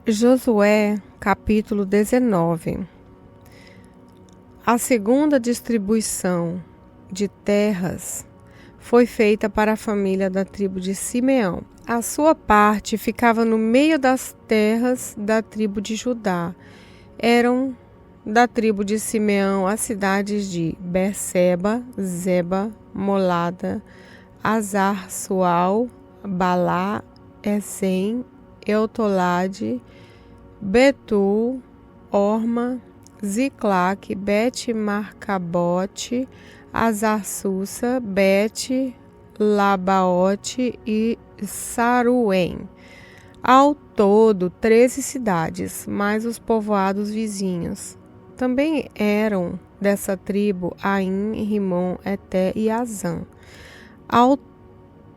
Josué, capítulo 19. A segunda distribuição de terras foi feita para a família da tribo de Simeão. A sua parte ficava no meio das terras da tribo de Judá. Eram da tribo de Simeão as cidades de Berseba, Zeba, Molada, Azar-Sual, Balá, Essem, Eutolade, Betul, Orma, Ziclac, Bet-Marcabote, Azar-Susa, Bet-Labaote e Saruém. Ao todo, 13 cidades, mais os povoados vizinhos. Também eram dessa tribo Aim, Rimon, Eté e Azã. Ao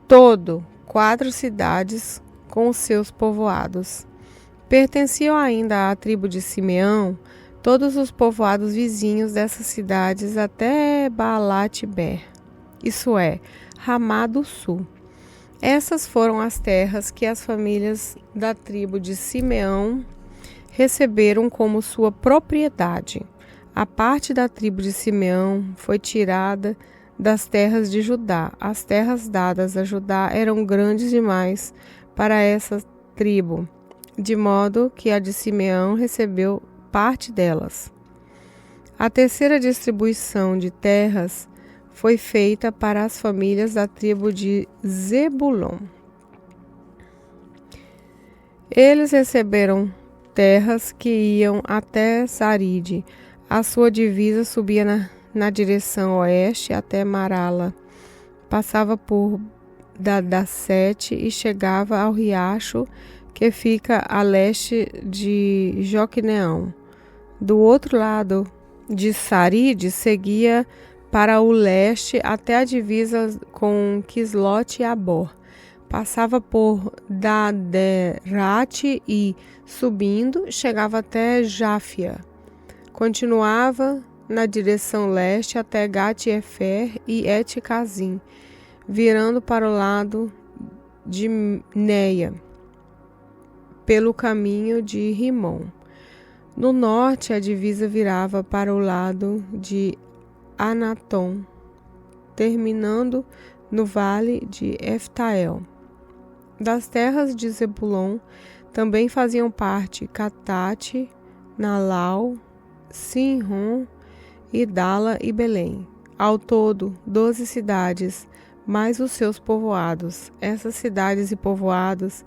todo, 4 cidades com seus povoados. Pertenciam ainda à tribo de Simeão todos os povoados vizinhos dessas cidades até Baalat-Ber, isso é, Ramá do Sul. Essas foram as terras que as famílias da tribo de Simeão receberam como sua propriedade. A parte da tribo de Simeão foi tirada das terras de Judá. As terras dadas a Judá eram grandes demais para essa tribo, de modo que a de Simeão recebeu parte delas. A terceira distribuição de terras foi feita para as famílias da tribo de Zebulon. Eles receberam terras que iam até Saride. A sua divisa subia na direção oeste até Marala, passava por Dadasete e chegava ao riacho que fica a leste de Joqueneão. Do outro lado de Saride, seguia para o leste até a divisa com Quislote e Abor. Passava por Daderate e, subindo, chegava até Jáfia. Continuava na direção leste até Gat-Efer e Et-Cazim, virando para o lado de Neia, pelo caminho de Rimon. No norte, a divisa virava para o lado de Anatom, terminando no vale de Eftael. Das terras de Zebulon também faziam parte Catate, Nalau, Sinron, Idala e Belém. Ao todo, 12 cidades, mais os seus povoados. Essas cidades e povoados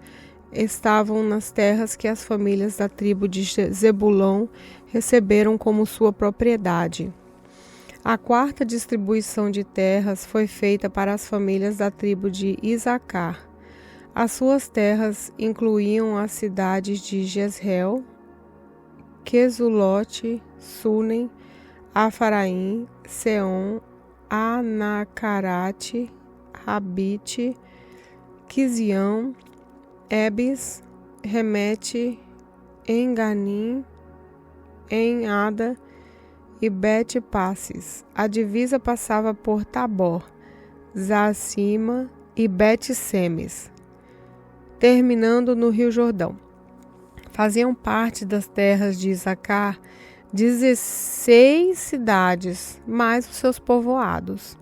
estavam nas terras que as famílias da tribo de Zebulon receberam como sua propriedade. A quarta distribuição de terras foi feita para as famílias da tribo de Isacar. As suas terras incluíam as cidades de Jezreel, Quesulote, Sunem, Afaraim, Seom, Anacarate, Rabite, Quizião, Ebes, Remete, Enganim, Enada e Bet-Passes. A divisa passava por Tabor, Zacima e Bet-Semes, terminando no Rio Jordão. Faziam parte das terras de Isacar 16 cidades, mais os seus povoados.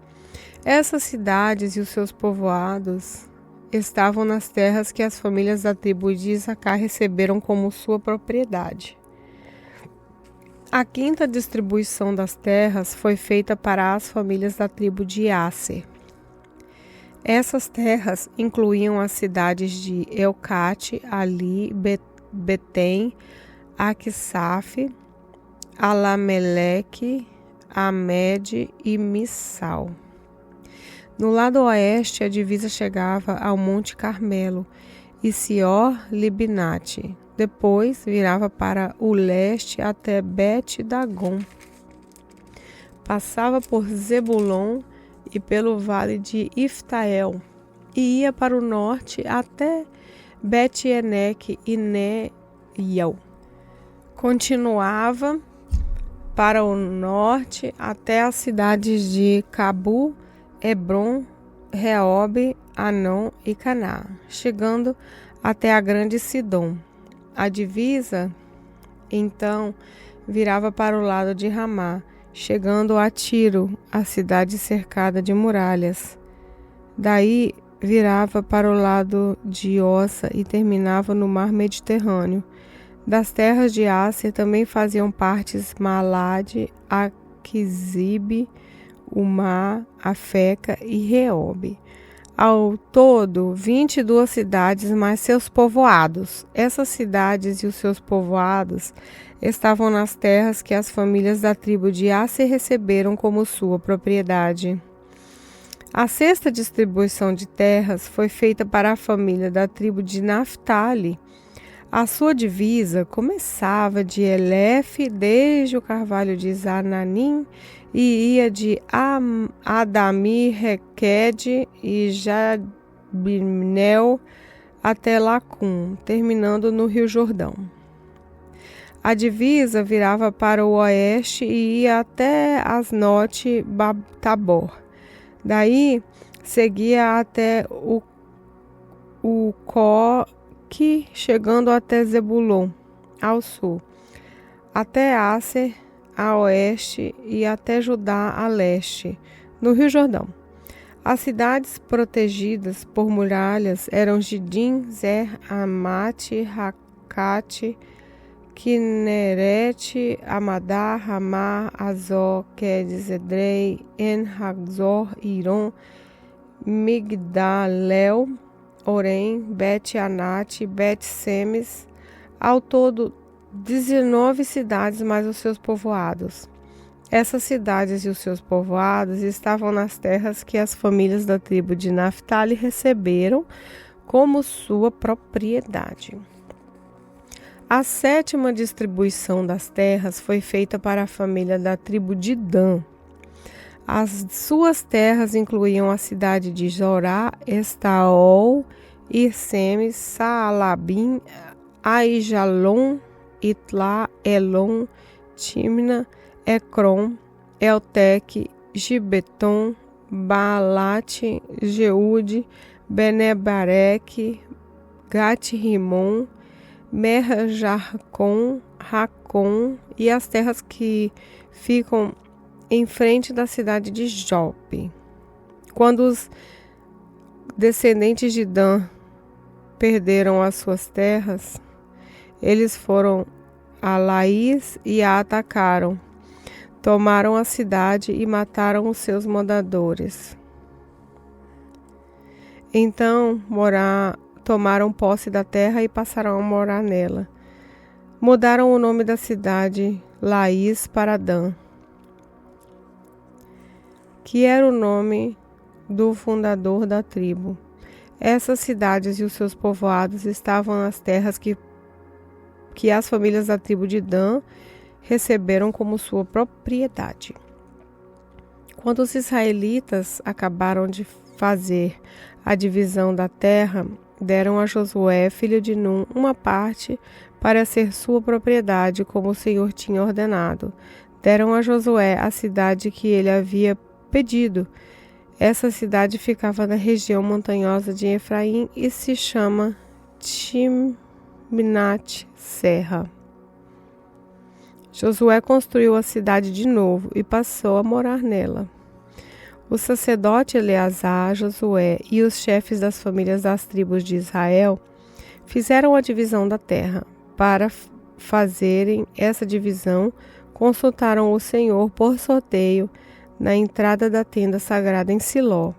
Essas cidades e os seus povoados estavam nas terras que as famílias da tribo de Isacar receberam como sua propriedade. A quinta distribuição das terras foi feita para as famílias da tribo de Asser. Essas terras incluíam as cidades de Eucate, Ali, Betem, Aquisaf, Alameleque, Amed e Missal. No lado oeste, a divisa chegava ao Monte Carmelo e Sior-Libinate. Depois, virava para o leste até Bet-Dagon. Passava por Zebulon e pelo vale de Iftael e ia para o norte até Bet-Eneque e Neiel. Continuava para o norte até as cidades de Cabu, Hebron, Reobe, Anom e Caná, chegando até a grande Sidom. A divisa, então, virava para o lado de Ramá, chegando a Tiro, a cidade cercada de muralhas. Daí virava para o lado de Ossa e terminava no mar Mediterrâneo. Das terras de Asser também faziam partes Malade, Aquisibe, Umá, Afeca e Reobe. Ao todo, 22 cidades mais seus povoados. Essas cidades e os seus povoados estavam nas terras que as famílias da tribo de Asser receberam como sua propriedade. A sexta distribuição de terras foi feita para a família da tribo de Naftali. A sua divisa começava de Elef, desde o carvalho de Zananim, e ia de Adami, Requede e Jabnel até Lacum, terminando no Rio Jordão. A divisa virava para o oeste e ia até Asnote Tabor. Daí seguia até o Coque, chegando até Zebulon, ao sul, até Asser, a oeste, e até Judá, a leste, no Rio Jordão. As cidades protegidas por muralhas eram Gidim, Zer, Amate, Racate, Kineret, Amadá, Ramá, Azor, Quedes, Edrei, En-Hazor, Iron, Migdalel, Orem, Bet-Anate, Bet-Semes, ao todo 19 cidades mais os seus povoados. Essas cidades e os seus povoados estavam nas terras que as famílias da tribo de Naftali receberam como sua propriedade. A sétima distribuição das terras foi feita para a família da tribo de Dan. As suas terras incluíam a cidade de Jorá, Estaol, Irsemes, Saalabim, Aijalon, Itlá, Elon, Timna, Ecrom, Elteque, Gibeton, Baalate, Jeude, Benebareque, Gat-Rimon, Merjarcon, Racon e as terras que ficam em frente da cidade de Jope. Quando os descendentes de Dan perderam as suas terras, eles foram a Laís e a atacaram. Tomaram a cidade e mataram os seus moradores. Então tomaram posse da terra e passaram a morar nela. Mudaram o nome da cidade Laís para Dan, que era o nome do fundador da tribo. Essas cidades e os seus povoados estavam nas terras que as famílias da tribo de Dan receberam como sua propriedade. Quando os israelitas acabaram de fazer a divisão da terra, deram a Josué, filho de Num, uma parte para ser sua propriedade, como o Senhor tinha ordenado. Deram a Josué a cidade que ele havia pedido. Essa cidade ficava na região montanhosa de Efraim e se chama Timnat Serra. Josué construiu a cidade de novo e passou a morar nela. O sacerdote Eleazar, Josué e os chefes das famílias das tribos de Israel fizeram a divisão da terra. Para fazerem essa divisão, consultaram o Senhor por sorteio na entrada da tenda sagrada em Siló,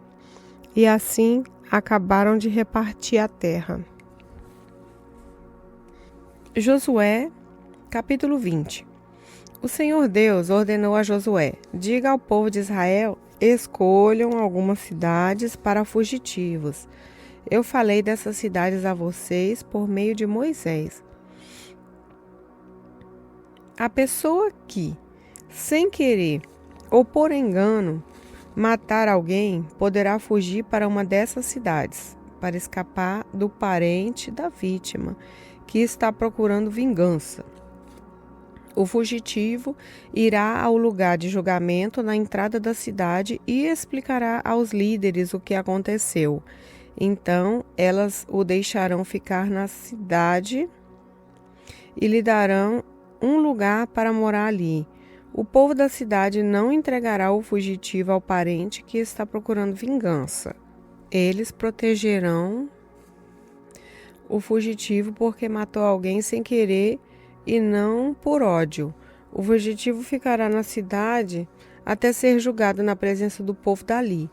e assim acabaram de repartir a terra. Josué, capítulo 20. O Senhor Deus ordenou a Josué: diga ao povo de Israel, escolham algumas cidades para fugitivos. Eu falei dessas cidades a vocês por meio de Moisés. A pessoa que, sem querer ou por engano, matar alguém, poderá fugir para uma dessas cidades, para escapar do parente da vítima, que está procurando vingança. O fugitivo irá ao lugar de julgamento na entrada da cidade e explicará aos líderes o que aconteceu. Então, elas o deixarão ficar na cidade e lhe darão um lugar para morar ali. O povo da cidade não entregará o fugitivo ao parente que está procurando vingança. Eles protegerão o fugitivo porque matou alguém sem querer e não por ódio. O fugitivo ficará na cidade até ser julgado na presença do povo dali,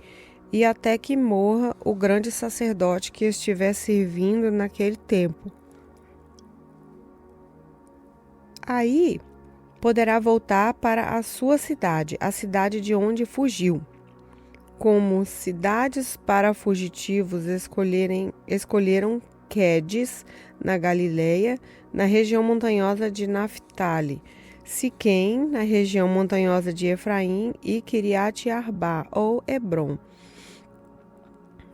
e até que morra o grande sacerdote que estiver servindo naquele tempo. Aí poderá voltar para a sua cidade, a cidade de onde fugiu. Como cidades para fugitivos escolheram Quedes, na Galileia, na região montanhosa de Naftali, Siquém, na região montanhosa de Efraim, e Quiriate-Arbá, ou Hebrom,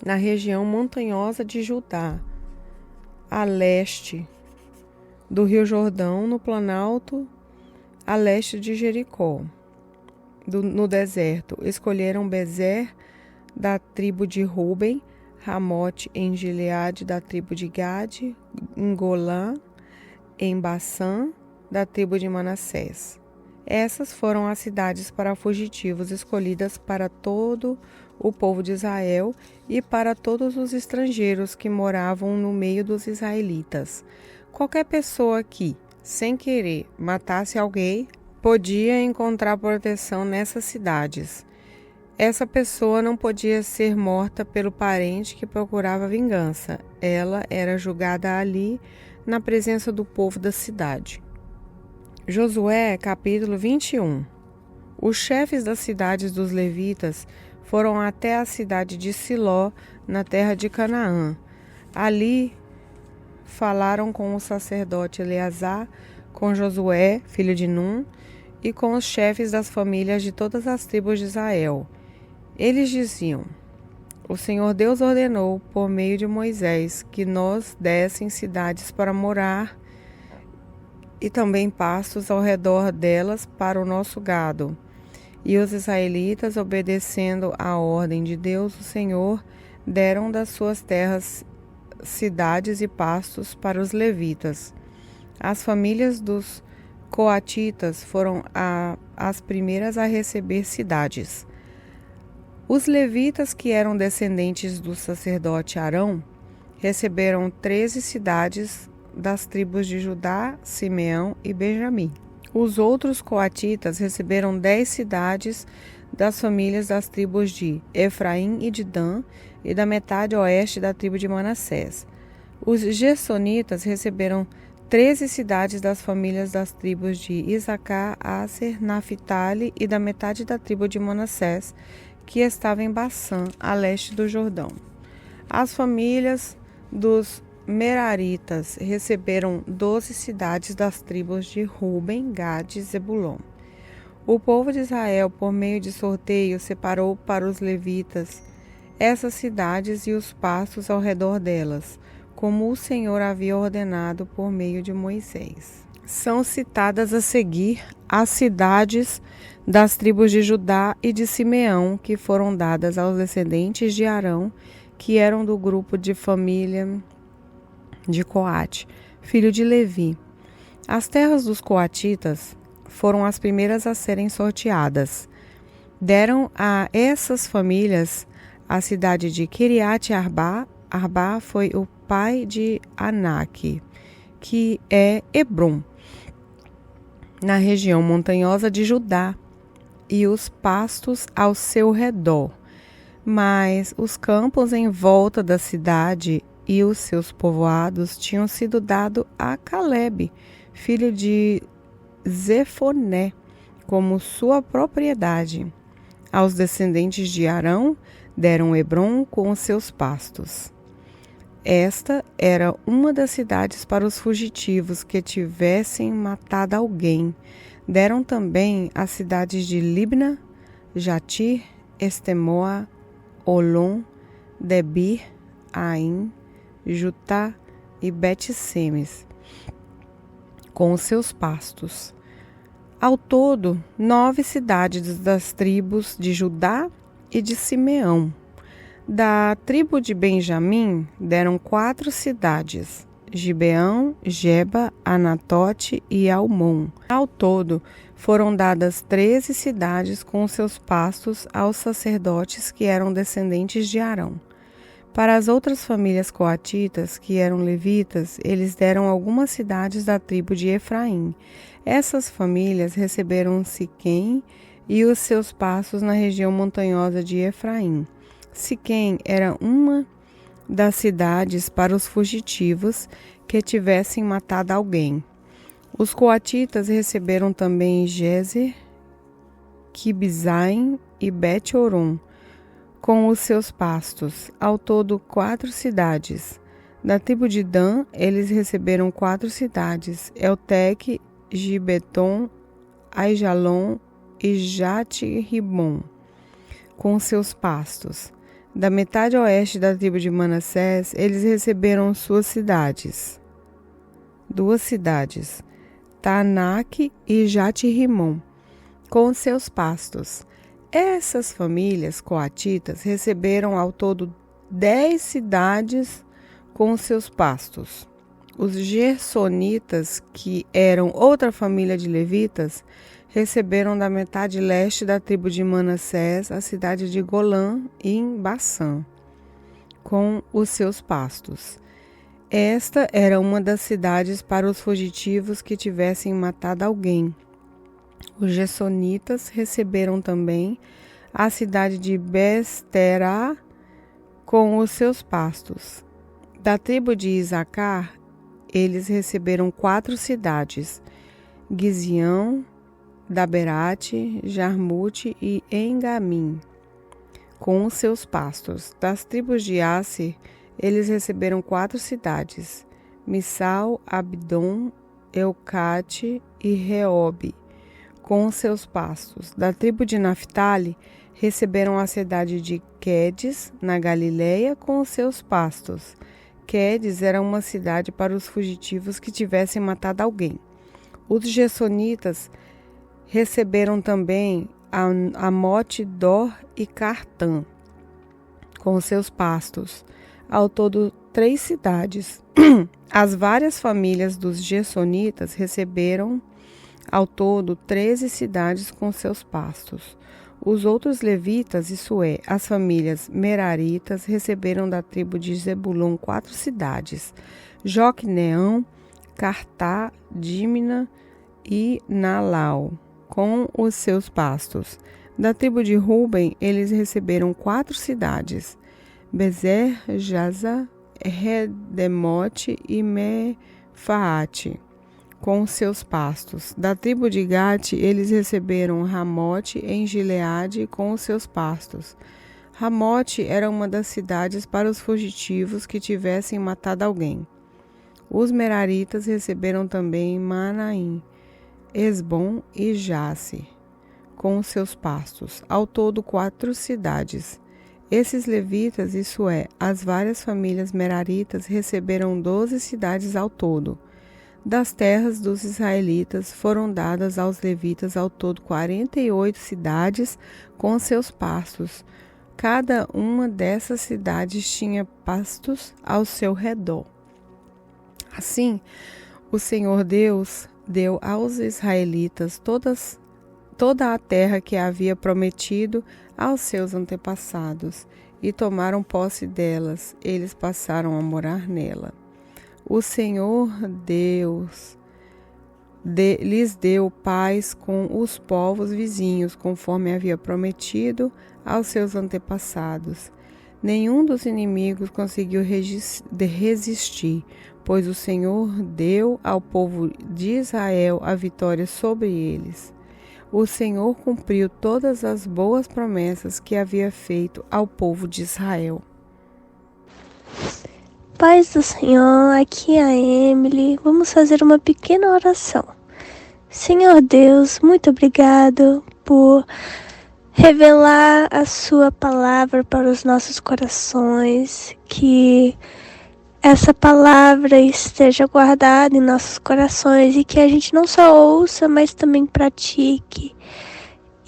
na região montanhosa de Judá, a leste do Rio Jordão, no planalto a leste de Jericó. No deserto, escolheram Bezer, da tribo de Ruben, Ramote em Gileade, da tribo de Gade, em Golã, em Bassã, da tribo de Manassés. Essas foram as cidades para fugitivos escolhidas para todo o povo de Israel e para todos os estrangeiros que moravam no meio dos israelitas. Qualquer pessoa que, sem querer, matasse alguém, podia encontrar proteção nessas cidades. Essa pessoa não podia ser morta pelo parente que procurava vingança. Ela era julgada ali, na presença do povo da cidade. Josué, capítulo 21. Os chefes das cidades dos levitas foram até a cidade de Siló, na terra de Canaã. Ali falaram com o sacerdote Eleazar, com Josué, filho de Num, e com os chefes das famílias de todas as tribos de Israel. Eles diziam: O Senhor Deus ordenou, por meio de Moisés, que nos dessem cidades para morar e também pastos ao redor delas para o nosso gado. E os israelitas, obedecendo à ordem de Deus, o Senhor, deram das suas terras cidades e pastos para os levitas. As famílias dos coatitas foram as primeiras a receber cidades. Os levitas, que eram descendentes do sacerdote Arão, receberam 13 cidades das tribos de Judá, Simeão e Benjamim. Os outros coatitas receberam 10 cidades das famílias das tribos de Efraim e de Dan e da metade oeste da tribo de Manassés. Os gersonitas receberam 13 cidades das famílias das tribos de Isacar, Aser, Naftali e da metade da tribo de Manassés, que estava em Bassã, a leste do Jordão. As famílias dos Meraritas receberam 12 cidades das tribos de Ruben, Gade e Zebulon. O povo de Israel, por meio de sorteio, separou para os levitas essas cidades e os pastos ao redor delas, como o Senhor havia ordenado por meio de Moisés. São citadas a seguir as cidades das tribos de Judá e de Simeão, que foram dadas aos descendentes de Arão, que eram do grupo de família de Coate, filho de Levi. As terras dos coatitas foram as primeiras a serem sorteadas. Deram a essas famílias a cidade de Quiriate-Arbá. Arbá foi o pai de Anak, que é Hebrom, na região montanhosa de Judá, e os pastos ao seu redor. Mas os campos em volta da cidade e os seus povoados tinham sido dados a Calebe, filho de Zefoné, como sua propriedade. Aos descendentes de Arão deram Hebrom com os seus pastos. Esta era uma das cidades para os fugitivos que tivessem matado alguém. Deram também as cidades de Libna, Jatir, Estemoa, Olom, Debir, Aim, Jutá e Bet-Semes, com os seus pastos. Ao todo, 9 cidades das tribos de Judá e de Simeão. Da tribo de Benjamim deram 4 cidades: Gibeão, Geba, Anatote e Almon. Ao todo, foram dadas 13 cidades com seus pastos aos sacerdotes que eram descendentes de Arão. Para as outras famílias coatitas, que eram levitas, eles deram algumas cidades da tribo de Efraim. Essas famílias receberam Siquém e os seus pastos na região montanhosa de Efraim. Siquém era uma das cidades para os fugitivos que tivessem matado alguém. Os coatitas receberam também Gezer, Quibzaim e Bet-Horon, com os seus pastos, ao todo 4 cidades. Da tribo de Dan, eles receberam 4 cidades, Elteque, Gibeton, Aijalon e Jate-Ribon, com seus pastos. Da metade oeste da tribo de Manassés, eles receberam suas cidades. 2 cidades, Taanaque e Jate-Rimon, com seus pastos. Essas famílias coatitas receberam ao todo 10 cidades com seus pastos. Os gersonitas, que eram outra família de levitas, receberam da metade leste da tribo de Manassés a cidade de Golã, em Bassã, com os seus pastos. Esta era uma das cidades para os fugitivos que tivessem matado alguém. Os gersonitas receberam também a cidade de Besterá com os seus pastos. Da tribo de Isacar, eles receberam 4 cidades, Gizião, Daberate, Jarmute e Engamim, com os seus pastos. Das tribos de Asser, eles receberam 4 cidades, Missal, Abdon, Eucate e Reobe, com os seus pastos. Da tribo de Naphtali, receberam a cidade de Quedes, na Galileia, com os seus pastos. Quedes era uma cidade para os fugitivos que tivessem matado alguém. Os gersonitas receberam também Amote, Dor e Cartã, com os seus pastos. Ao todo, 3 cidades. As várias famílias dos gersonitas receberam ao todo 13 cidades com seus pastos. Os outros levitas, isso é, as famílias meraritas, receberam da tribo de Zebulon 4 cidades, Joqueneão, Cartá, Dímina e Nalau, com os seus pastos. Da tribo de Ruben, eles receberam 4 cidades, Bezer, Jaza, Redemote e Mefaate, com seus pastos. Da tribo de Gate, eles receberam Ramote em Gileade com os seus pastos. Ramote era uma das cidades para os fugitivos que tivessem matado alguém. Os meraritas receberam também Manaim, Esbom e Jace, com os seus pastos. Ao todo 4 cidades. Esses levitas, isso é, as várias famílias meraritas, receberam 12 cidades ao todo. Das terras dos israelitas foram dadas aos levitas ao todo 48 cidades com seus pastos. Cada uma dessas cidades tinha pastos ao seu redor. Assim, o Senhor Deus deu aos israelitas toda a terra que havia prometido aos seus antepassados, e tomaram posse delas. Eles passaram a morar nela. O Senhor Deus lhes deu paz com os povos vizinhos, conforme havia prometido aos seus antepassados. Nenhum dos inimigos conseguiu resistir, pois o Senhor deu ao povo de Israel a vitória sobre eles. O Senhor cumpriu todas as boas promessas que havia feito ao povo de Israel. Paz do Senhor, aqui é a Emily. Vamos fazer uma pequena oração. Senhor Deus, muito obrigado por revelar a sua palavra para os nossos corações, que essa palavra esteja guardada em nossos corações e que a gente não só ouça, mas também pratique.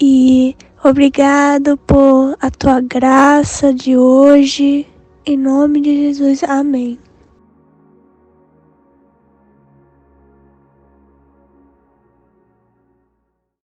E obrigado por a tua graça de hoje. Em nome de Jesus, amém.